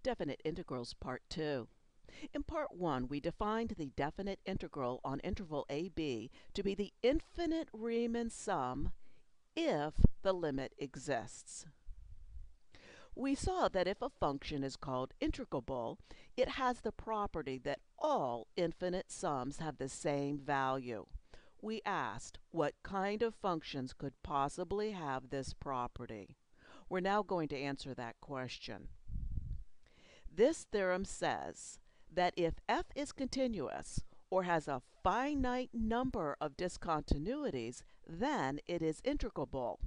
Definite integrals, part 2. In part 1, we defined the definite integral on interval AB to be the infinite Riemann sum if the limit exists. We saw that if a function is called integrable, it has the property that all infinite sums have the same value. We asked what kind of functions could possibly have this property. We're now going to answer that question. This theorem says that if f is continuous or has a finite number of discontinuities, then it is integrable.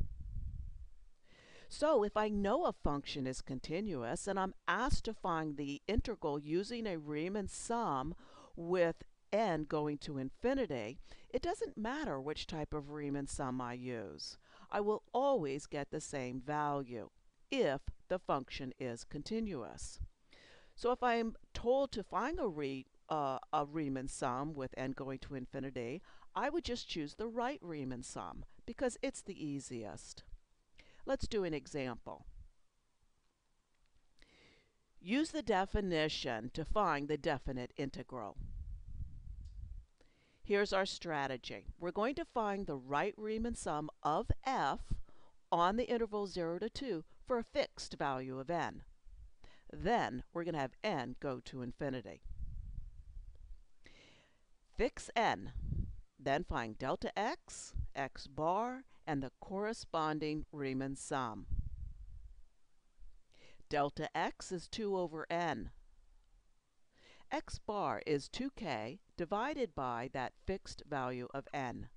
So if I know a function is continuous and I'm asked to find the integral using a Riemann sum with n going to infinity, it doesn't matter which type of Riemann sum I use. I will always get the same value if the function is continuous. So if I'm told to find a Riemann sum with n going to infinity, I would just choose the right Riemann sum because it's the easiest. Let's do an example. Use the definition to find the definite integral. Here's our strategy. We're going to find the right Riemann sum of f on the interval 0 to 2 for a fixed value of n. Then we're going to have n go to infinity. Fix n, then find delta x, x bar, and the corresponding Riemann sum. Delta x is 2 over n. X bar is 2k divided by that fixed value of n.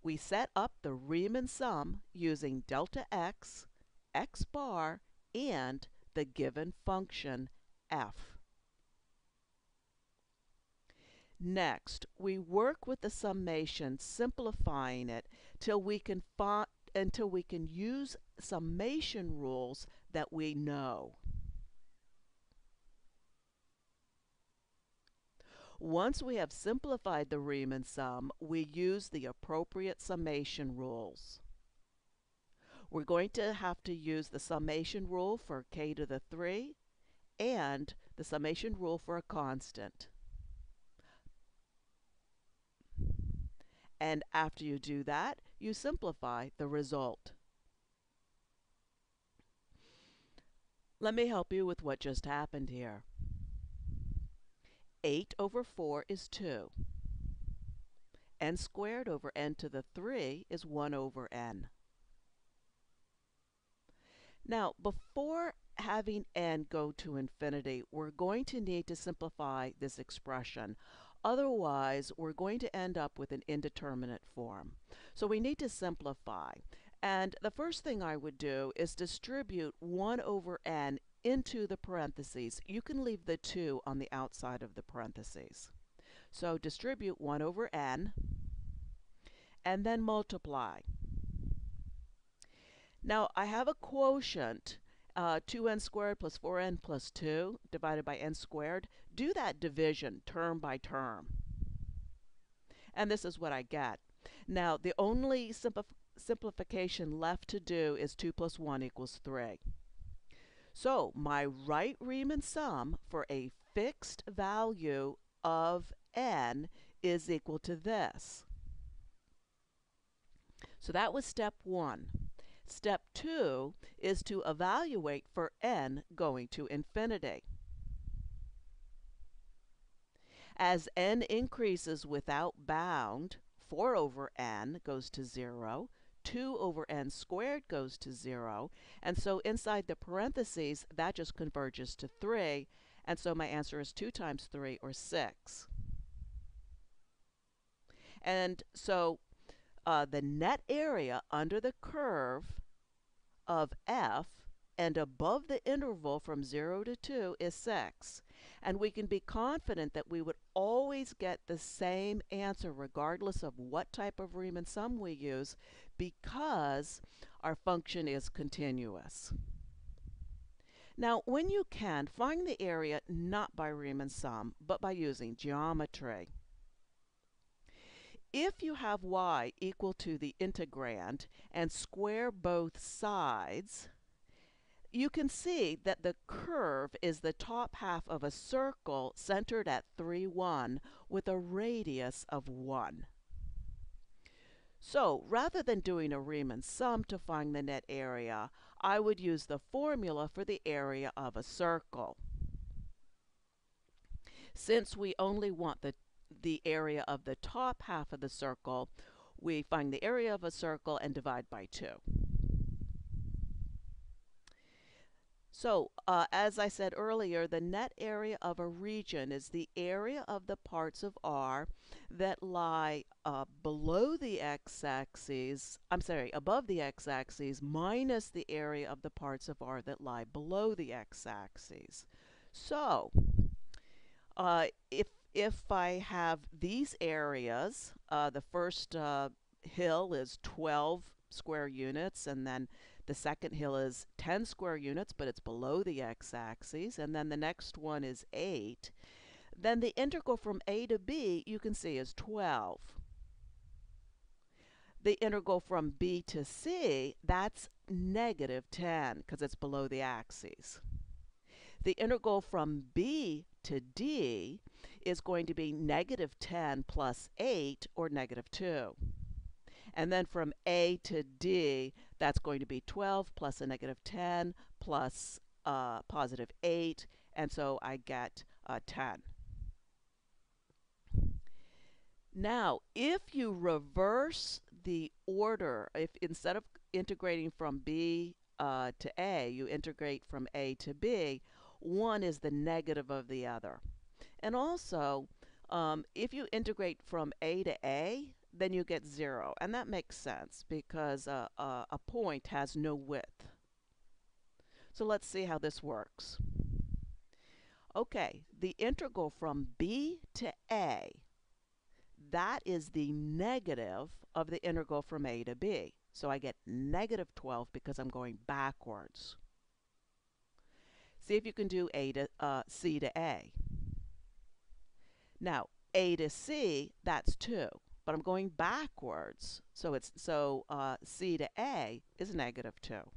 We set up the Riemann sum using delta x, x bar, and the given function f. Next, we work with the summation, simplifying it until we can use summation rules that we know. Once we have simplified the Riemann sum, we use the appropriate summation rules. We're going to have to use the summation rule for k to the 3 and the summation rule for a constant. And after you do that, you simplify the result. Let me help you with what just happened here. 8 over 4 is 2. N squared over n to the 3 is 1 over n. Now, before having n go to infinity, we're going to need to simplify this expression. Otherwise, we're going to end up with an indeterminate form. So we need to simplify. And the first thing I would do is distribute 1 over n into the parentheses. You can leave the 2 on the outside of the parentheses. So distribute 1 over n and then multiply. Now I have a quotient, 2n squared plus 4n plus 2 divided by n squared. Do that division term by term. And this is what I get. Now the only simplification left to do is 2 plus 1 equals 3. So my right Riemann sum for a fixed value of n is equal to this. So that was step 1. Step 2 is to evaluate for n going to infinity. As n increases without bound, 4 over n goes to 0, 2 over n squared goes to 0, and so inside the parentheses that just converges to 3, and so my answer is 2 times 3 or 6. And so the net area under the curve of f and above the interval from 0 to 2 is 6. And we can be confident that we would always get the same answer regardless of what type of Riemann sum we use because our function is continuous. Now, when you can, find the area not by Riemann sum, but by using geometry. If you have y equal to the integrand and square both sides, you can see that the curve is the top half of a circle centered at 3, 1 with a radius of 1. So rather than doing a Riemann sum to find the net area, I would use the formula for the area of a circle. Since we only want the area of the top half of the circle, we find the area of a circle and divide by 2. So, as I said earlier, the net area of a region is the area of the parts of R that lie below the x-axis, above the x-axis minus the area of the parts of R that lie below the x-axis. So, if I have these areas, the first hill is 12 square units, and then the second hill is 10 square units, but it's below the x-axis, and then the next one is 8. Then the integral from a to b, you can see, is 12. The integral from b to c, that's -10 because it's below the axes. The integral from b to d is going to be -10 plus 8, or -2. And then from a to d, that's going to be 12 plus a -10 plus +8, and so I get 10. Now, if you reverse the order, if instead of integrating from b to a, you integrate from a to b, one is the negative of the other. And also, if you integrate from a to a, then you get 0. And that makes sense because a point has no width. So let's see how this works. Okay, the integral from b to a, that is the negative of the integral from a to b. So I get -12 because I'm going backwards. See if you can do c to a. Now, a to c, that's 2, but I'm going backwards. So c to a is -2.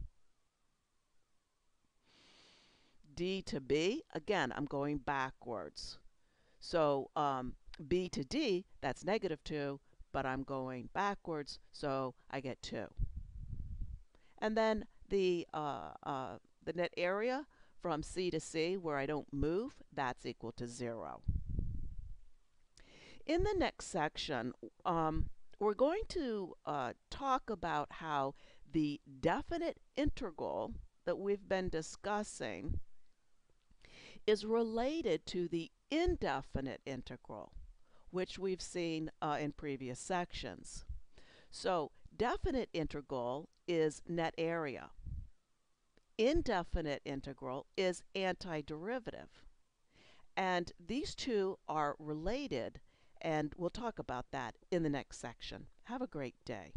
D to b, again, I'm going backwards. So b to d, that's -2, but I'm going backwards, so I get 2. And then the net area from c to c, where I don't move, that's equal to 0. In the next section, we're going to talk about how the definite integral that we've been discussing is related to the indefinite integral, which we've seen in previous sections. So, definite integral is net area. Indefinite integral is antiderivative. And these two are related, and we'll talk about that in the next section. Have a great day.